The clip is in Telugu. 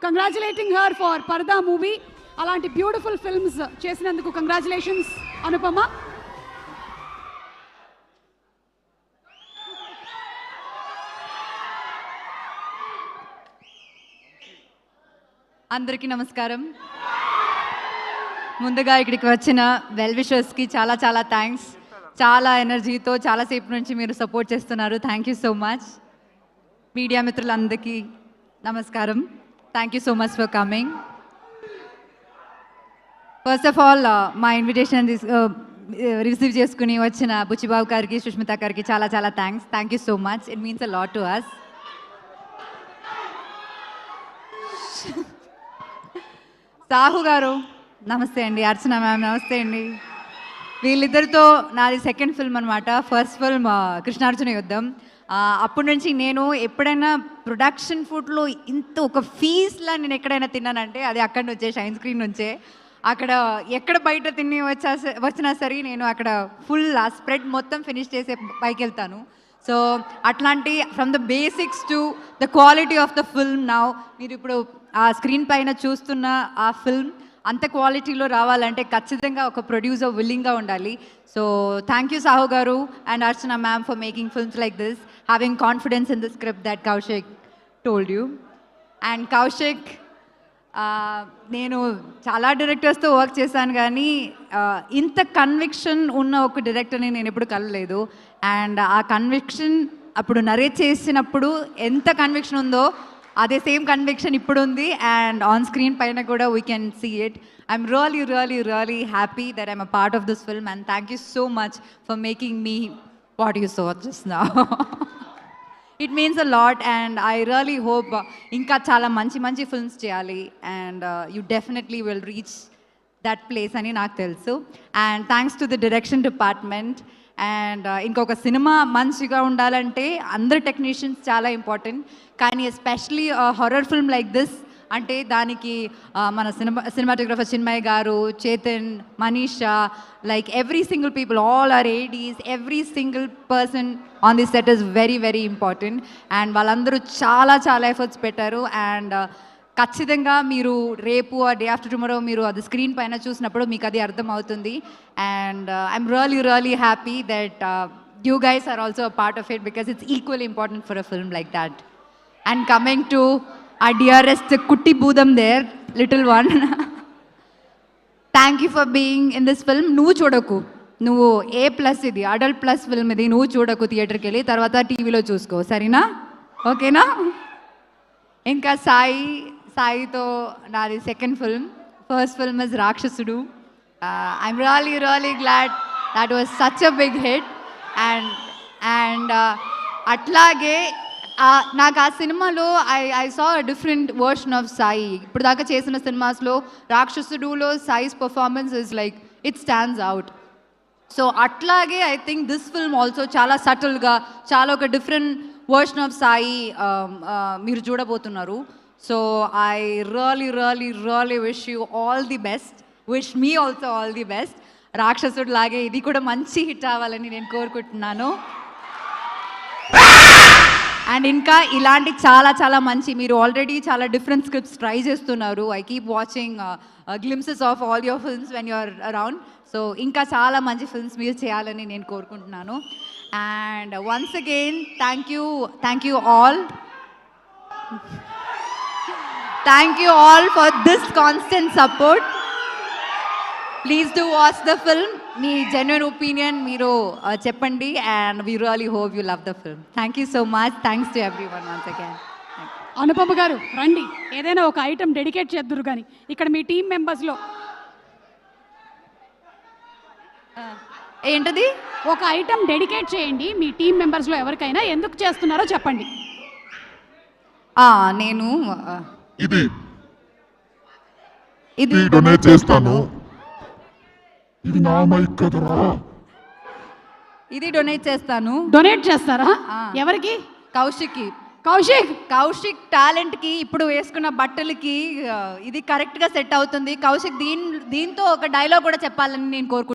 Congratulating her for purdah movie. అలాంటి బ్యూటిఫుల్ ఫిల్మ్స్ చేసినందుకు కంగ్రాచులేషన్స్ అనుపమ. అందరికీ నమస్కారం. ముందుగా ఇక్కడికి వచ్చిన వెల్ విషర్స్కి చాలా చాలా థ్యాంక్స్. చాలా ఎనర్జీతో చాలాసేపు నుంచి మీరు సపోర్ట్ చేస్తున్నారు. Thank you so much. Media మిత్రులందరికీ నమస్కారం. Thank you so much for coming. First of all మా ఇన్విటేషన్ రిసీవ్ చేసుకుని వచ్చిన బుచ్చిబాబు గారికి, సుష్మిత గారికి చాలా చాలా thanks. Thank you so much. It means a lot to us. Sahu గారు నమస్తే అండి. అర్చన మ్యామ్ నమస్తే అండి. వీళ్ళిద్దరితో నాది సెకండ్ ఫిల్మ్ అనమాట. First film Krishnarjuna Yuddham. అప్పటి నుంచి నేను ఎప్పుడైనా ప్రొడక్షన్ ఫుడ్లో ఇంత ఒక ఫీజ్లా నేను ఎక్కడైనా తిన్నానంటే అది అక్కడి నుంచే, షైన్ స్క్రీన్ నుంచే. అక్కడ ఎక్కడ బయట తిని వచ్చినా సరే నేను అక్కడ ఫుల్ ఆ స్ప్రెడ్ మొత్తం ఫినిష్ చేసే పైకి వెళ్తాను. సో అట్లాంటి from the basics to the quality of the film now మీరు ఇప్పుడు ఆ స్క్రీన్ పైన చూస్తున్న ఆ ఫిల్మ్ అంత క్వాలిటీలో రావాలంటే ఖచ్చితంగా ఒక ప్రొడ్యూసర్ విల్లింగ్గా ఉండాలి. సో థ్యాంక్ యూ సాహు గారు and Archana ma'am for making films like this, having confidence in the script that Kaushik told you. And Kaushik, నేను చాలా డైరెక్టర్స్తో వర్క్ చేశాను కానీ ఇంత కన్విక్షన్ ఉన్న ఒక డైరెక్టర్ని నేను ఎప్పుడు కలలేదు. అండ్ ఆ కన్విక్షన్ అప్పుడు నరేట్ చేసినప్పుడు ఎంత కన్విక్షన్ ఉందో అదే సేమ్ కన్విక్షన్ ఇప్పుడు ఉంది. అండ్ ఆన్ స్క్రీన్ పైన కూడా we can see it. I'm really really really happy that I'm a part of this film and thank you so much for making me what you so just now. It means a lot and I really hope ఇంకా చాలా మంచి మంచి ఫిల్మ్స్ చేయాలి and you definitely will reach that place అని నాకు తెలుసు. And thanks to the direction department. And ఇంకొక సినిమా మంచిగా ఉండాలంటే అందరు టెక్నీషియన్స్ చాలా ఇంపార్టెంట్, కానీ especially horror film like this అంటే దానికి మన సినిమాటోగ్రఫర్ చిన్మయ్ గారు, Chetan, Manisha, like every single people, all our ADs, every single person on this set is very very important and వాళ్ళందరూ చాలా చాలా ఎఫర్ట్స్ పెట్టారు. అండ్ ఖచ్చితంగా మీరు రేపు ఆ డే ఆఫ్టర్ టుమారో మీరు అది స్క్రీన్ పైన చూసినప్పుడు మీకు అది అర్థం అవుతుంది. And I'm really really happy that you guys are also a part of it because it's equally important for a film like that. And coming to our dearest Kutti Boodam there, little one, thank you for being in this film. నువ్వు చూడకు, నువ్వు A+ ఇది అడల్ట్ ప్లస్ ఫిల్మ్ ఇది, నువ్వు చూడకు థియేటర్కి వెళ్ళి, తర్వాత టీవీలో చూసుకో, సరేనా? ఓకేనా? ఇంకా సాయితో నాది second film. First film is Rakshasudu. I'm really really glad that was such a big hit. And అట్లాగే నాకు ఆ సినిమాలో I saw different version of Sai. ఇప్పుడు దాకా చేసిన సినిమాస్లో రాక్షసుడులో Sai's performance is like it stands out. So అట్లాగే I think this film also చాలా సటిల్గా చాలా ఒక డిఫరెంట్ వర్షన్ ఆఫ్ సాయి మీరు చూడబోతున్నారు. So I really really really wish you all the best. Wish me also all the best. రాక్షసుడు లాగే ఇది కూడా మంచి హిట్ అవ్వాలని నేను కోరుకుంటున్నాను. అండ్ ఇంకా ఇలాంటి చాలా చాలా మంచి, మీరు ఆల్రెడీ చాలా డిఫరెంట్ స్క్రిప్ట్స్ ట్రై చేస్తున్నారు. I keep watching glimpses of all your films when you're around. So ఇంకా చాలా మంచి ఫిల్మ్స్ మీరు చేయాలని నేను కోరుకుంటున్నాను. And once again thank you all. Thank you all for this constant support. Please do watch the film. మీ జెన్యున్ ఒపీనియన్ మీరు చెప్పండి and we really hope you love the film. Thank you so much. Thanks to everyone once again. Anupama గారు రండి, ఏదైనా ఒక ఐటమ్ డెడికేట్ చేద్దురు కానీ ఇక్కడ మీ టీం మెంబర్స్లో ఏంటది? ఒక ఐటమ్ డెడికేట్ చేయండి మీ టీం మెంబర్స్లో ఎవరికైనా. ఎందుకు చేస్తున్నారో చెప్పండి. నేను ఇది డొనేట్ చేస్తాను. ఇది నా మైక్ కదరా. ఇది డొనేట్ చేస్తాను. డొనేట్ చేస్తారా? ఎవరికి? కౌశిక్ టాలెంట్కి, ఇప్పుడు వేసుకున్న బట్టలకి ఇది కరెక్ట్గా సెట్ అవుతుంది. కౌశిక్ దీంతో ఒక డైలాగ్ కూడా చెప్పాలని నేను కోరుకుంటున్నాను.